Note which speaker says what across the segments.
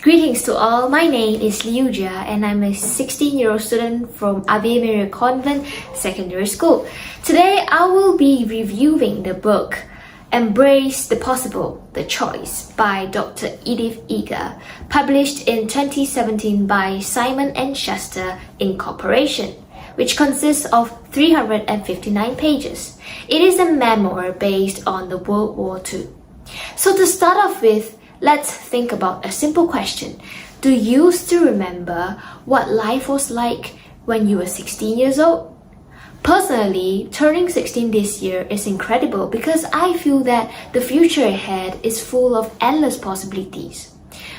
Speaker 1: Greetings to all, my name is Liuja and I'm a 16-year-old student from Ave Maria Convent Secondary School. Today I will be reviewing the book Embrace the Possible, The Choice by Dr. Edith Eger, published in 2017 by Simon & Schuster Incorporation, which consists of 359 pages. It is a memoir based on the World War II. So to start off with, let's think about a simple question. Do you still remember what life was like when you were 16 years old? Personally, turning 16 this year is incredible because I feel that the future ahead is full of endless possibilities.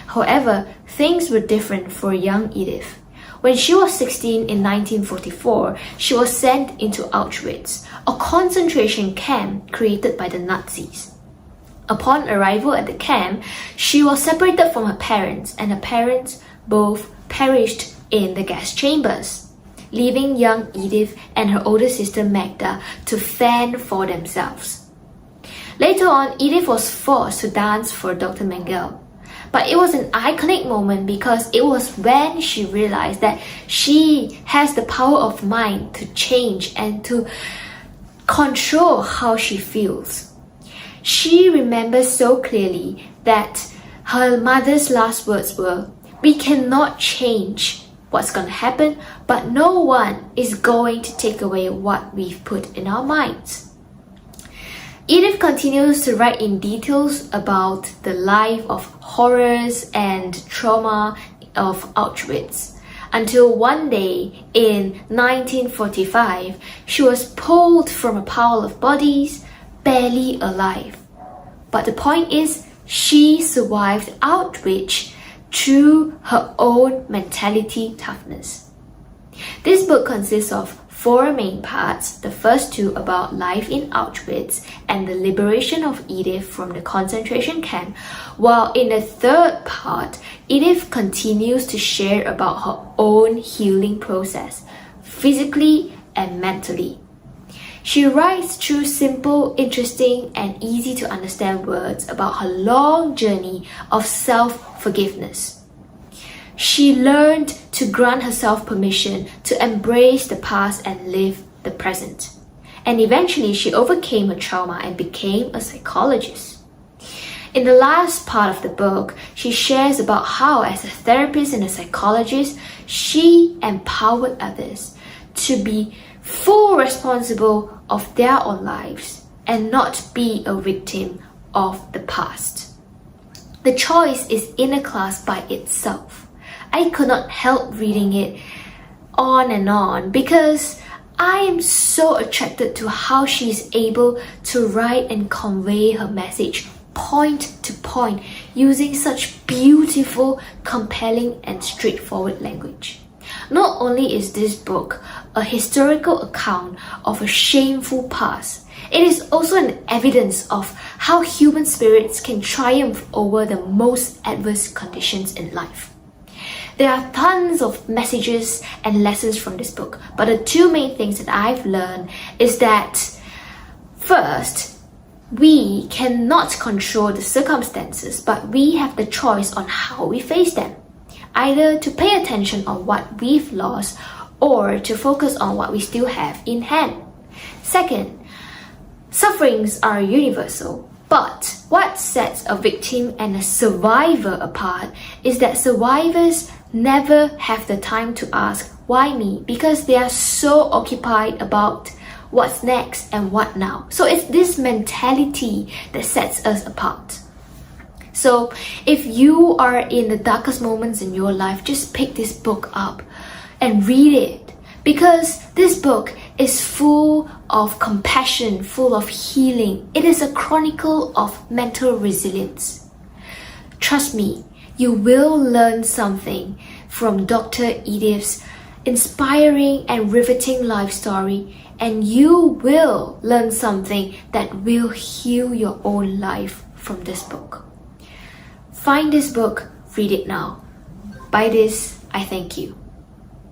Speaker 1: However, things were different for young Edith. When she was 16 in 1944, she was sent into Auschwitz, a concentration camp created by the Nazis. Upon arrival at the camp, she was separated from her parents, and her parents both perished in the gas chambers, leaving young Edith and her older sister Magda to fend for themselves. Later on, Edith was forced to dance for Dr. Mengele. But it was an iconic moment because it was when she realized that she has the power of mind to change and to control how she feels. She remembers so clearly that her mother's last words were, "We cannot change what's going to happen, but no one is going to take away what we've put in our minds." Edith continues to write in details about the life of horrors and trauma of Auschwitz, until one day in 1945, she was pulled from a pile of bodies, barely alive. But the point is, she survived Auschwitz through her own mentality toughness. This book consists of 4 main parts, the first 2 about life in Auschwitz and the liberation of Edith from the concentration camp, while in the 3rd part, Edith continues to share about her own healing process, physically and mentally. She writes through simple, interesting, and easy to understand words about her long journey of self-forgiveness. She learned to grant herself permission to embrace the past and live the present. And eventually she overcame her trauma and became a psychologist. In the last part of the book, she shares about how, as a therapist and a psychologist, she empowered others to be full responsible of their own lives and not be a victim of the past. The Choice is in a class by itself. I could not help reading it on and on because I am so attracted to how she is able to write and convey her message point to point using such beautiful, compelling, and straightforward language. Not only is this book a historical account of a shameful past, it is also an evidence of how human spirits can triumph over the most adverse conditions in life. There are tons of messages and lessons from this book, but the 2 main things that I've learned is that, first, we cannot control the circumstances, but we have the choice on how we face them. Either to pay attention on what we've lost or to focus on what we still have in hand. Second, sufferings are universal, but what sets a victim and a survivor apart is that survivors never have the time to ask, "Why me?" because they are so occupied about what's next and what now. So it's this mentality that sets us apart. So if you are in the darkest moments in your life, just pick this book up and read it, because this book is full of compassion, full of healing. It is a chronicle of mental resilience. Trust me, you will learn something from Dr. Edith's inspiring and riveting life story, and you will learn something that will heal your own life from this book. Find this book, read it now. By this, I thank you.